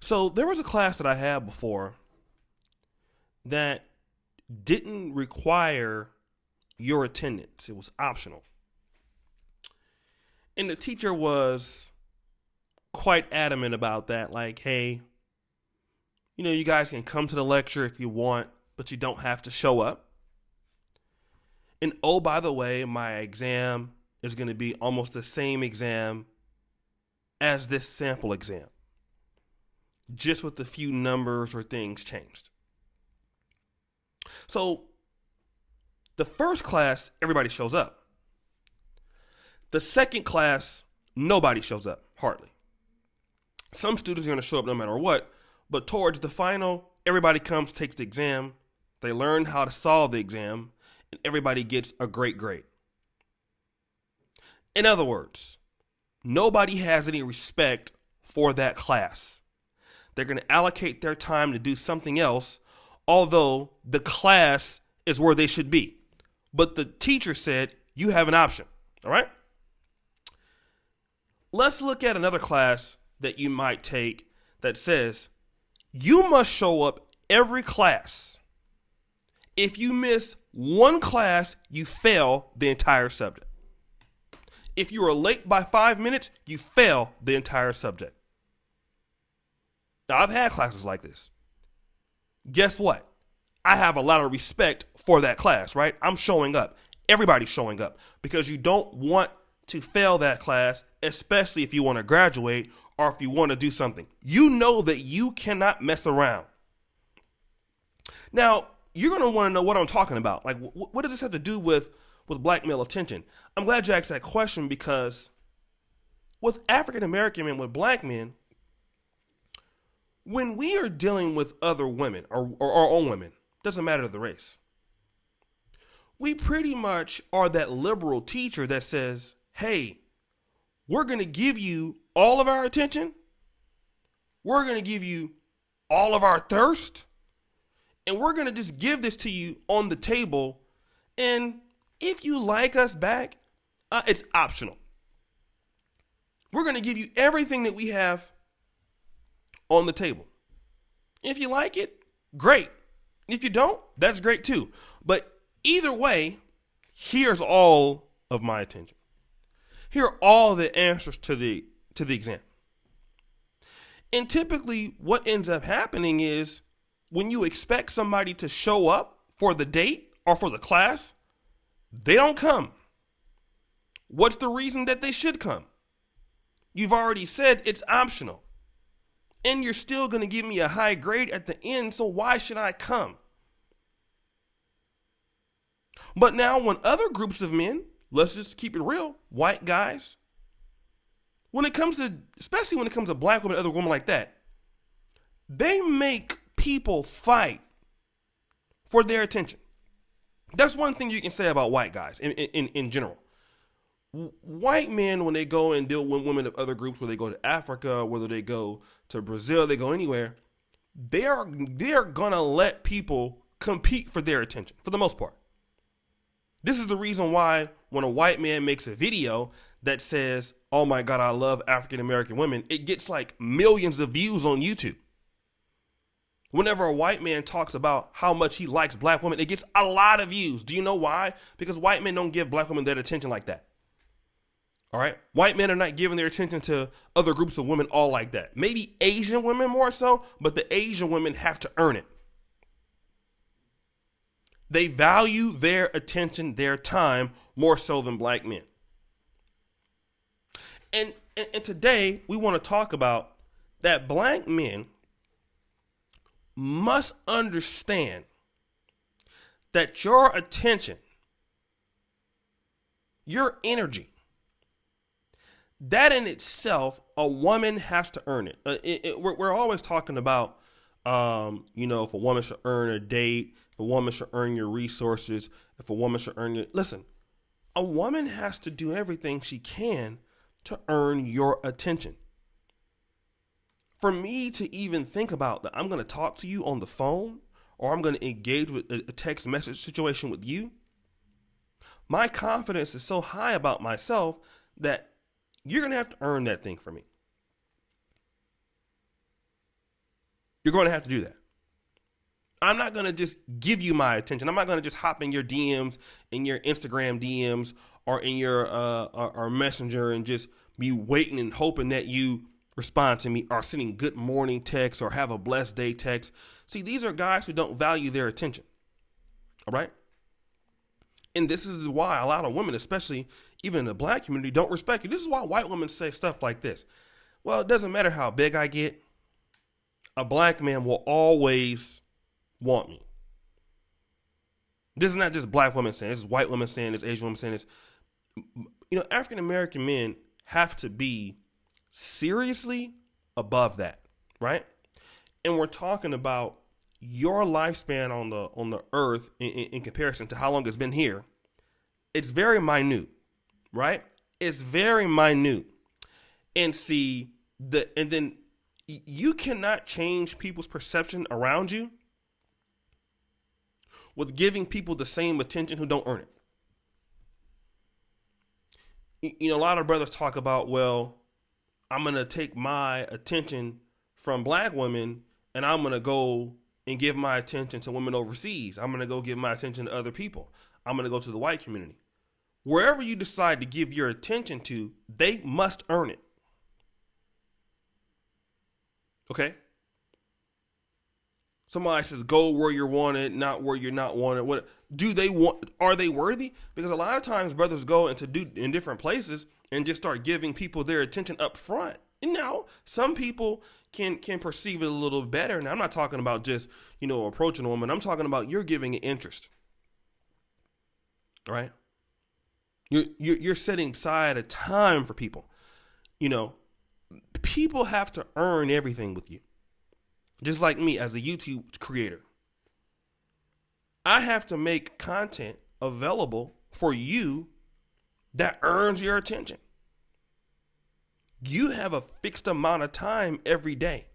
So there was a class that I had before that didn't require your attendance. It was optional. And the teacher was quite adamant about that. Like, hey, you guys can come to the lecture if you want, but you don't have to show up. And oh, by the way, my exam is going to be almost the same exam as this sample exam, just with a few numbers or things changed. So the first class, everybody shows up. The second class, nobody shows up, hardly. Some students are going to show up no matter what, but towards the final, everybody comes, takes the exam, they learn how to solve the exam, and everybody gets a great grade. In other words, nobody has any respect for that class. They're going to allocate their time to do something else, although the class is where they should be. But the teacher said, you have an option, all right? Let's look at another class that you might take that says, you must show up every class. If you miss one class, you fail the entire subject. If you are late by 5 minutes, you fail the entire subject. Now, I've had classes like this. Guess what? I have a lot of respect for that class, right? I'm showing up. Everybody's showing up because you don't want to fail that class, especially if you want to graduate or if you want to do something. You know that you cannot mess around. Now, you're going to want to know what I'm talking about. Like, what does this have to do with black male attention? I'm glad you asked that question because with African American men, with black men, when we are dealing with other women or our own women, doesn't matter the race, we pretty much are that liberal teacher that says, hey, we're going to give you all of our attention. We're going to give you all of our thirst. And we're going to just give this to you on the table. And if you like us back, it's optional. We're going to give you everything that we have on the table. If you like it, great. If you don't, that's great too. But either way, here's all of my attention. Here are all the answers to the exam. And typically what ends up happening is when you expect somebody to show up for the date or for the class, they don't come. What's the reason that they should come? You've already said it's optional. And you're still going to give me a high grade at the end, so why should I come? But now when other groups of men, let's just keep it real, white guys, especially when it comes to black women and other women like that, they make people fight for their attention. That's one thing you can say about white guys in general. White men, when they go and deal with women of other groups, whether they go to Africa, whether they go to Brazil, they go anywhere, they are gonna let people compete for their attention for the most part. This is the reason why when a white man makes a video that says, oh my God, I love African American women, it gets like millions of views on YouTube. Whenever a white man talks about how much he likes black women, it gets a lot of views. Do you know why? Because white men don't give black women that attention like that. All right? White men are not giving their attention to other groups of women all like that. Maybe Asian women more so, but the Asian women have to earn it. They value their attention, their time, more so than black men. And today, we want to talk about that black men must understand that your attention, your energy, that in itself, a woman has to earn it. We're always talking about, if a woman should earn a date, if a woman should earn your resources, if a woman should earn your... Listen, a woman has to do everything she can to earn your attention. For me to even think about that I'm going to talk to you on the phone or I'm going to engage with a text message situation with you, my confidence is so high about myself that you're going to have to earn that thing for me. You're going to have to do that. I'm not going to just give you my attention. I'm not going to just hop in your DMs, in your Instagram DMs, or in your or messenger and just be waiting and hoping that you respond to me or sending good morning texts or have a blessed day text. See, these are guys who don't value their attention. All right. And this is why a lot of women, especially even in the black community, don't respect you. This is why white women say stuff like this. Well, it doesn't matter how big I get. A black man will always want me. This is not just black women saying this. This is white women saying this, Asian women saying this. You know, African American men have to be seriously above that, right? And we're talking about your lifespan on the earth in comparison to how long it's been here. It's very minute, right? It's very minute. And then you cannot change people's perception around you with giving people the same attention who don't earn it. You know, a lot of brothers talk about, well, I'm going to take my attention from black women and I'm going to go and give my attention to women overseas. I'm going to go give my attention to other people. I'm going to go to the white community. Wherever you decide to give your attention to, they must earn it. Okay? Somebody says, go where you're wanted, not where you're not wanted. What are they worthy? Because a lot of times brothers go in different places and just start giving people their attention up front. And now some people can perceive it a little better. Now I'm not talking about just, approaching a woman. I'm talking about you're giving it interest. All right? You're setting aside a time for people. People have to earn everything with you. Just like me as a YouTube creator. I have to make content available for you that earns your attention. You have a fixed amount of time every day.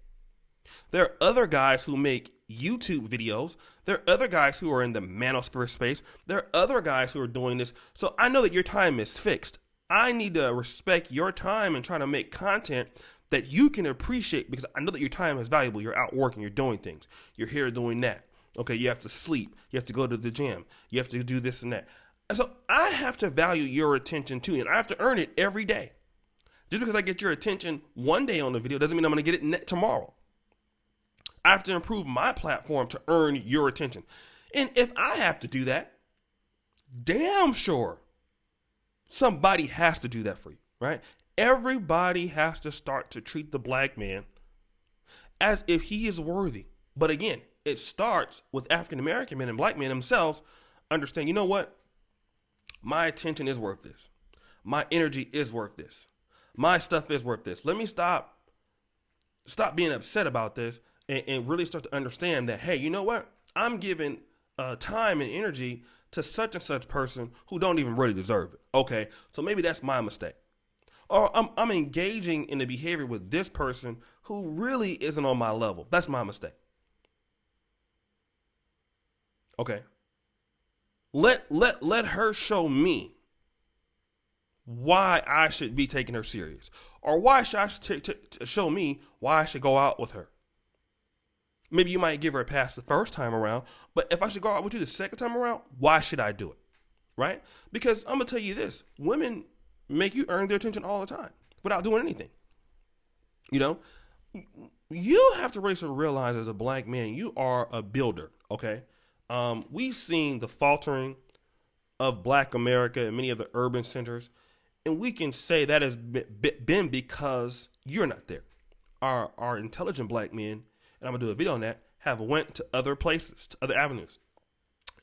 There are other guys who make YouTube videos. There are other guys who are in the manosphere space. There are other guys who are doing this. So I know that your time is fixed. I need to respect your time and try to make content that you can appreciate, because I know that your time is valuable. You're out working, you're doing things. You're here doing that. Okay, you have to sleep. You have to go to the gym. You have to do this and that. And so I have to value your attention too, and I have to earn it every day. Just because I get your attention one day on the video doesn't mean I'm going to get it tomorrow. I have to improve my platform to earn your attention. And if I have to do that, damn sure somebody has to do that for you, right? Everybody has to start to treat the black man as if he is worthy. But again, it starts with African American men and black men themselves understand, you know what? My attention is worth this. My energy is worth this. My stuff is worth this. Let me stop being upset about this and really start to understand that, hey, you know what? I'm giving time and energy to such and such person who don't even really deserve it. Okay, so maybe that's my mistake. Or I'm engaging in the behavior with this person who really isn't on my level. That's my mistake. Okay. Let her show me why I should be taking her serious. Or why should I show me why I should go out with her. Maybe you might give her a pass the first time around, but if I should go out with you the second time around, why should I do it? Right? Because I'm going to tell you this. Women make you earn their attention all the time without doing anything. You have to raise to realize as a black man, you are a builder, okay? We've seen the faltering of black America in many of the urban centers, and we can say that has been because you're not there. Our intelligent black men, and I'm going to do a video on that, have went to other places, to other avenues.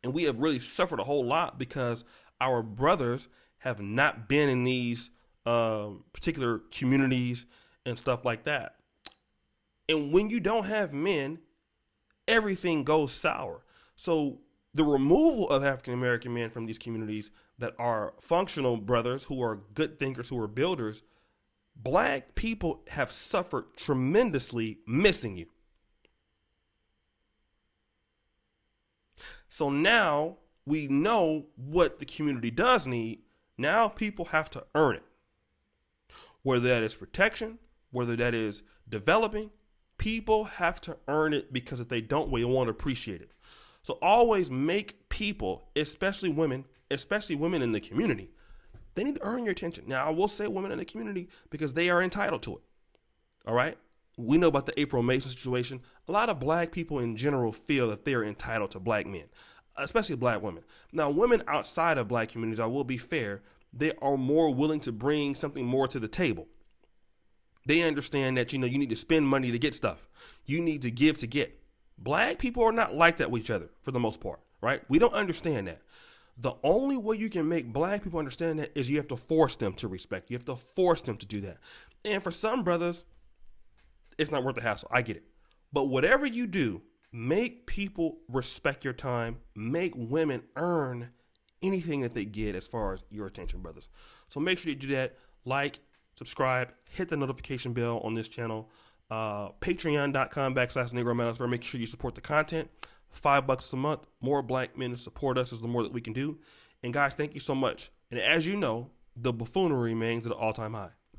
And we have really suffered a whole lot because our brothers have not been in these particular communities and stuff like that. And when you don't have men, everything goes sour. So the removal of African American men from these communities that are functional brothers, who are good thinkers, who are builders, black people have suffered tremendously missing you. So now we know what the community does need. Now people have to earn it. Whether that is protection, whether that is developing, People have to earn it, because if they don't, we won't appreciate it. So always make people, especially women in the community, they need to earn your attention. Now, I will say women in the community because they are entitled to it. All right? We know about the April Mason situation. A lot of black people in general feel that they are entitled to black men, especially black women. Now, women outside of black communities, I will be fair, they are more willing to bring something more to the table. They understand that, you need to spend money to get stuff. You need to give to get. Black people are not like that with each other for the most part, right? We don't understand that. The only way you can make black people understand that is you have to force them to respect. You have to force them to do that. And for some brothers, it's not worth the hassle. I get it. But whatever you do, make people respect your time. Make women earn anything that they get as far as your attention, brothers. So make sure you do that. Like, subscribe, hit the notification bell on this channel. Patreon.com/NegroManosphere. Make sure you support the content. $5 a month. More black men to support us is the more that we can do. And guys, thank you so much. And as you know, the buffoonery remains at an all-time high.